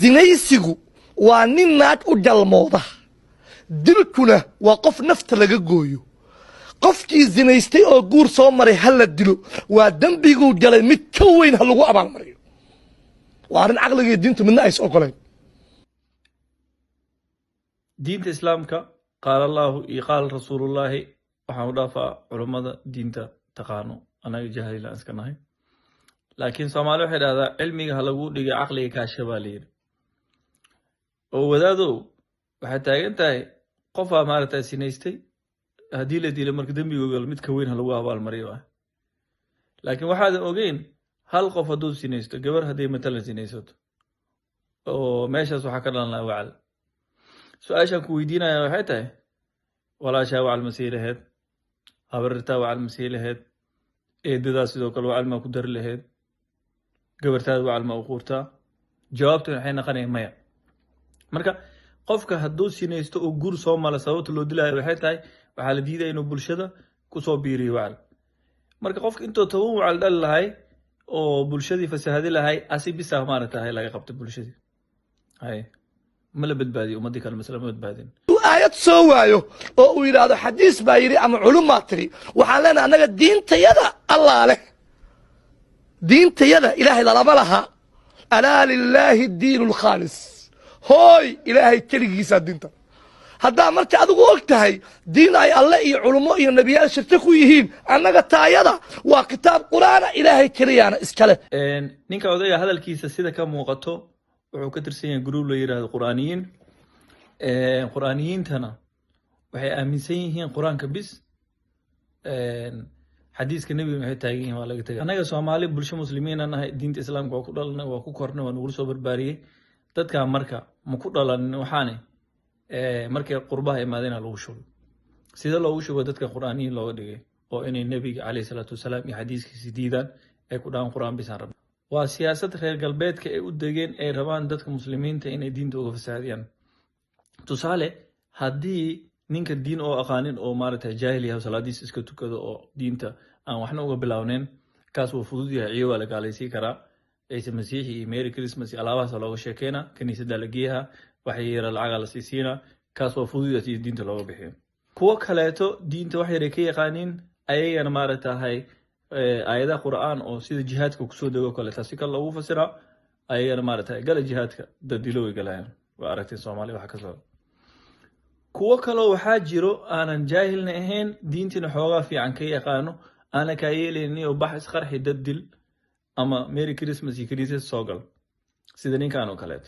zinaysigu waa nin naag u dhalmooda dilkuna waa qof nafta laga gooyo qofkii zinaystay oo guur soo maray hal la dilo waa dambigu galay mid ka weyn ha lagu abaalmariyo waa arin caqliga iyo diintu midna aysan ogoleen diinta islaamka qaala allahu iyo qaala rasuulullaahi waxaan u dhaafaa culummada diinta taqaano anaga jahlilaan iska nahay laakiin soomaali waxay dhahdaa cilmiga ha lagu dhigay caqliga kaasha baa layidhi oo wadaadow waxay taagan tahay qofaa maaragtaa sinaystay haddii la dilo marka dembigoogal mid ka weyn ha lagu abaalmariyo ah laakiin waxaadan ogeyn hal qof hadduu sinaysto gabar hadday matalan sinaysato oo meeshaas waxaa ka dhalan lahaa wacal su-aashaan ku weydiinaya waxay tahay walaashaa wacal masii laheed habarirtaa wacal masii laheed eedadaa sidoo kale wacal maa ku dari laheed gabartaada wacal maa u quurtaa jawaabtan waxay naqanaya maya marka qofka hadduu sinaysto oo guur soo mala sababta loo dilaayo waxay tahay waxaa la diidaya inuu bulshada kusoo biiriyo wacal marka qofka intoo toban wacal dhali lahay oo bulshadii fasahadi lahay asi bisa maaragtahay laga qabta bulshadii hay ma la badbaadiyo ummadii kale masala ma badbaadin aayad soo waayo oo uu yiraahdo xadiis baa yiri ama culummaa tiri waxaan leenahay annaga diintayada allah leh diintayada ilaahay lama laha alaa lilaahi diinul khaalis hooy ilaahay keligiisa diinta haddaa marka adigu og tahay diin ay alle iyo culummo iyo nebiyaal shirta ku yihiin annaga taayada waa kitaab qur-aana ilaahay keliyaana iskale ninka odayga hadalkiisa sida ka muuqato wuxuu ka tirsan yahay gruub la yiraahdo quraaniyiin quraaniyiintana waxay aaminsan yihiin qur-aanka bis xadiiska nebiga waxay taagan yihiin waa laga tagay annaga soomaali bulsho muslimiin aan nahay diinta islaamka waa ku dhalanay waa ku kornay waa nagula soo barbaariyey dadkaa marka ma ku dhalanin waxaane markay qurbaha imaadeenaa lagu shugay sida loogu shugo dadka qur'aaniyiin looga dhigay oo inay nebiga calayhi salaatu wasalaam iyo xadiiskiisi diidaan ay ku dhahaan qur'aan bisaan rabna waa siyaasad reer galbeedka ay u degeen ay rabaan dadka muslimiinta inay diinta uga fasaadiyaan tusaale haddii ninka diin oo aqaanin oo maaragtay jaahil yahay salaadiis iska tukado oo diinta aan waxna uga bilaawneyn kaas wuu fudud yahay ciyo waa la gaalaysiin karaa ciise masiixi iyo merry christmas iyo alaabahaas looga sheekeyna kaniisadda la geeyaha waxay yara lacaga la siisiina kaas waa fududaas iyo diinta looga bixiyo kuwo kaleeto diinta wax yaray ka yaqaaniin ayagana maaragtahay aayadaha qur'aan oo sida jihaadka kusoo dego kaleeta si kale loogu fasiraa ayagana maaragtahay gala jihaadka dadilo way galayaan waa aragteen soomaali waxa ka socda kuwo kaloo waxaa jiro aanan jaahilna ahayn diintina xoogaa fiican ka yaqaano aana kaa yeelaynin oo bax isqarxi dad dil ama merry christmas iyo kaniisad soo gal sida ninkan oo kaleeto